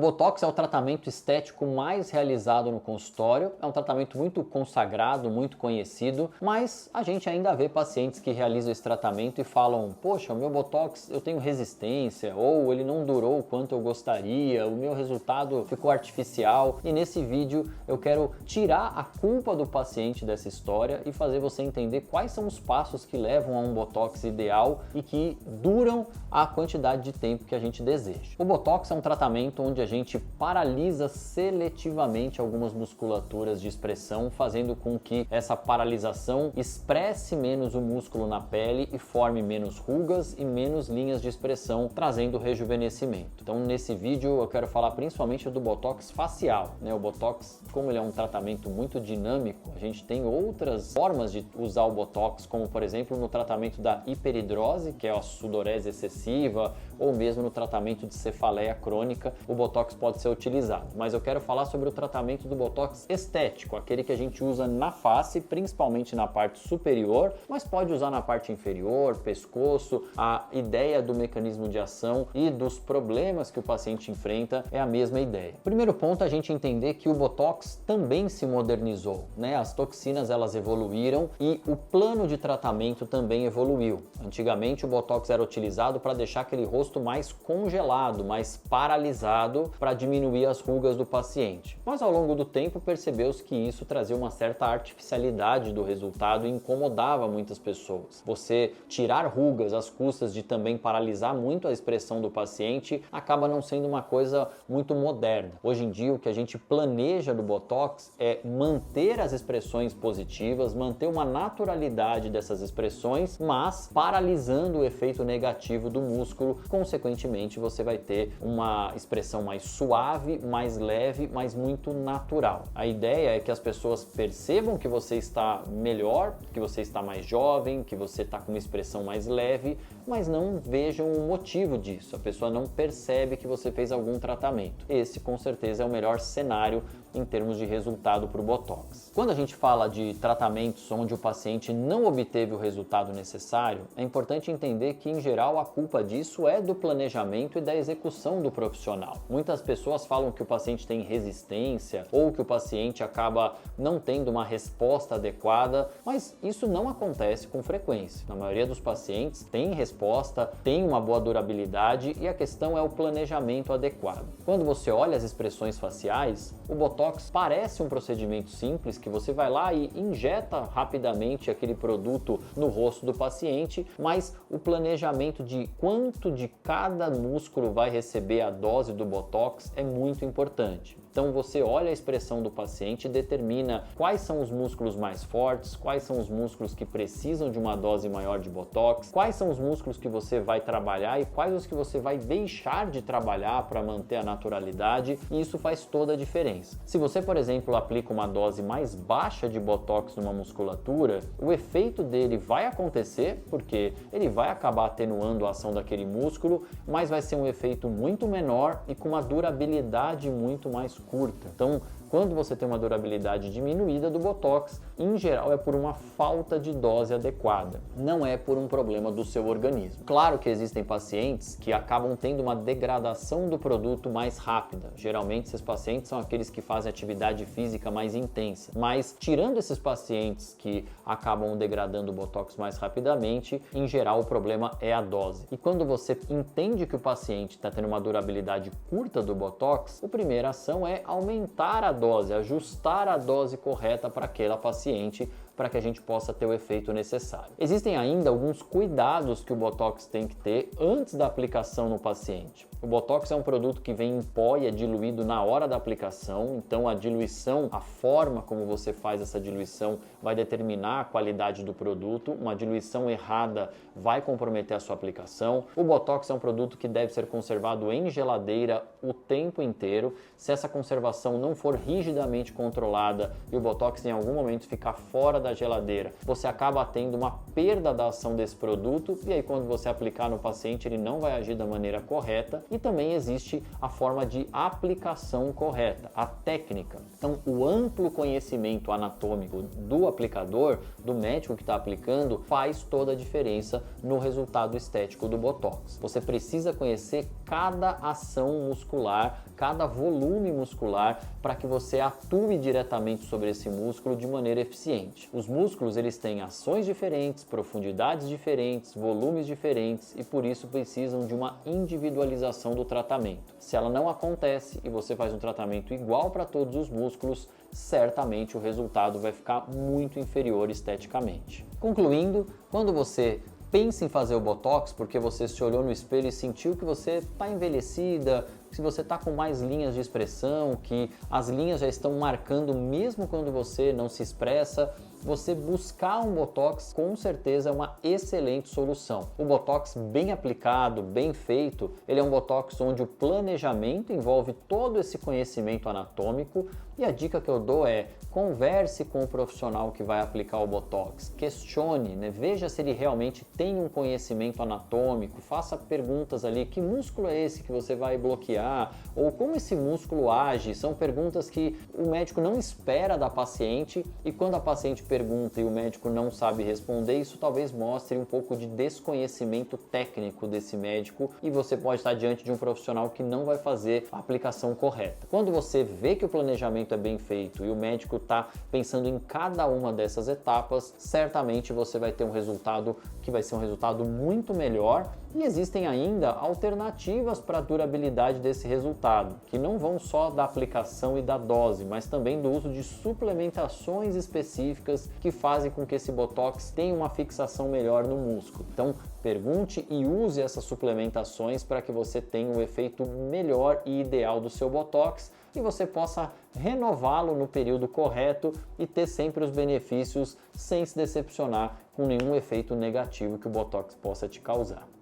Botox é o tratamento estético mais realizado no consultório, é um tratamento muito consagrado, muito conhecido, mas a gente ainda vê pacientes que realizam esse tratamento e falam: poxa, o meu Botox eu tenho resistência, ou ele não durou o quanto eu gostaria, o meu resultado ficou artificial. E nesse vídeo eu quero tirar a culpa do paciente dessa história e fazer você entender quais são os passos que levam a um Botox ideal e que duram a quantidade de tempo que a gente deseja. O Botox é um tratamento onde a gente paralisa seletivamente algumas musculaturas de expressão, fazendo com que essa paralisação expresse menos o músculo na pele e forme menos rugas e menos linhas de expressão, trazendo rejuvenescimento. Então nesse vídeo eu quero falar principalmente do Botox facial, né? O Botox, como ele é um tratamento muito dinâmico, a gente tem outras formas de usar o Botox, como por exemplo no tratamento da hiperidrose, que é a sudorese excessiva, ou mesmo no tratamento de cefaleia crônica, o Botox pode ser utilizado. Mas eu quero falar sobre o tratamento do Botox estético, aquele que a gente usa na face, principalmente na parte superior, mas pode usar na parte inferior, pescoço. A ideia do mecanismo de ação e dos problemas que o paciente enfrenta é a mesma ideia. Primeiro ponto é a gente entender que o Botox também se modernizou, né? As toxinas elas evoluíram e o plano de tratamento também evoluiu. Antigamente o Botox era utilizado para deixar aquele rosto mais congelado, mais paralisado, para diminuir as rugas do paciente. Mas ao longo do tempo percebeu-se que isso trazia uma certa artificialidade do resultado e incomodava muitas pessoas. Você tirar rugas às custas de também paralisar muito a expressão do paciente acaba não sendo uma coisa muito moderna. Hoje em dia o que a gente planeja do Botox é manter as expressões positivas, manter uma naturalidade dessas expressões, mas paralisando o efeito negativo do músculo. Consequentemente, você vai ter uma expressão mais suave, mais leve, mas muito natural. A ideia é que as pessoas percebam que você está melhor, que você está mais jovem, que você está com uma expressão mais leve, mas não vejam o motivo disso. A pessoa não percebe que você fez algum tratamento. Esse, com certeza, é o melhor cenário em termos de resultado para o Botox. Quando a gente fala de tratamentos onde o paciente não obteve o resultado necessário, é importante entender que, em geral, a culpa disso é do planejamento e da execução do profissional. Muitas pessoas falam que o paciente tem resistência ou que o paciente acaba não tendo uma resposta adequada, mas isso não acontece com frequência. Na maioria dos pacientes tem resposta, tem uma boa durabilidade e a questão é o planejamento adequado. Quando você olha as expressões faciais, o Botox parece um procedimento simples que você vai lá e injeta rapidamente aquele produto no rosto do paciente, mas o planejamento de quanto de cada músculo vai receber a dose do Botox é muito importante. Então você olha a expressão do paciente e determina quais são os músculos mais fortes, quais são os músculos que precisam de uma dose maior de Botox, quais são os músculos que você vai trabalhar e quais os que você vai deixar de trabalhar para manter a naturalidade, e isso faz toda a diferença. Se você, por exemplo, aplica uma dose mais baixa de Botox numa musculatura, o efeito dele vai acontecer porque ele vai acabar atenuando a ação daquele músculo, mas vai ser um efeito muito menor e com uma durabilidade muito mais curta. Então, quando você tem uma durabilidade diminuída do Botox, em geral é por uma falta de dose adequada, não é por um problema do seu organismo. Claro que existem pacientes que acabam tendo uma degradação do produto mais rápida. Geralmente esses pacientes são aqueles que fazem atividade física mais intensa, mas tirando esses pacientes que acabam degradando o Botox mais rapidamente, em geral o problema é a dose. E quando você entende que o paciente está tendo uma durabilidade curta do Botox, a primeira ação é aumentar a dose, ajustar a dose correta para aquela paciente, para que a gente possa ter o efeito necessário. Existem ainda alguns cuidados que o Botox tem que ter antes da aplicação no paciente. O Botox é um produto que vem em pó e é diluído na hora da aplicação, então a diluição, a forma como você faz essa diluição vai determinar a qualidade do produto. Uma diluição errada vai comprometer a sua aplicação. O Botox é um produto que deve ser conservado em geladeira o tempo inteiro. Se essa conservação não for rigidamente controlada e o Botox em algum momento ficar fora da geladeira, você acaba tendo uma perda da ação desse produto e aí quando você aplicar no paciente ele não vai agir da maneira correta. E também existe a forma de aplicação correta, a técnica. Então, o amplo conhecimento anatômico do aplicador, do médico que está aplicando, faz toda a diferença no resultado estético do Botox. Você precisa conhecer cada ação muscular, cada volume muscular, para que você atue diretamente sobre esse músculo de maneira eficiente. Os músculos eles têm ações diferentes, profundidades diferentes, volumes diferentes e por isso precisam de uma individualização do tratamento. Se ela não acontece e você faz um tratamento igual para todos os músculos, certamente o resultado vai ficar muito inferior esteticamente. Concluindo, quando você pensa em fazer o Botox porque você se olhou no espelho e sentiu que você está envelhecida, que você está com mais linhas de expressão, que as linhas já estão marcando mesmo quando você não se expressa, você buscar um Botox com certeza é uma excelente solução. O Botox bem aplicado, bem feito, ele é um Botox onde o planejamento envolve todo esse conhecimento anatômico e a dica que eu dou é converse com o profissional que vai aplicar o Botox, questione, né? Veja se ele realmente tem um conhecimento anatômico, faça perguntas ali, que músculo é esse que você vai bloquear ou como esse músculo age, são perguntas que o médico não espera da paciente e quando a paciente pergunta e o médico não sabe responder, isso talvez mostre um pouco de desconhecimento técnico desse médico e você pode estar diante de um profissional que não vai fazer a aplicação correta. Quando você vê que o planejamento é bem feito e o médico está pensando em cada uma dessas etapas, certamente você vai ter um resultado que vai ser um resultado muito melhor e existem ainda alternativas para a durabilidade desse resultado, que não vão só da aplicação e da dose, mas também do uso de suplementações específicas que fazem com que esse Botox tenha uma fixação melhor no músculo. Então, pergunte e use essas suplementações para que você tenha o efeito melhor e ideal do seu Botox e você possa renová-lo no período correto e ter sempre os benefícios sem se decepcionar com nenhum efeito negativo que o Botox possa te causar.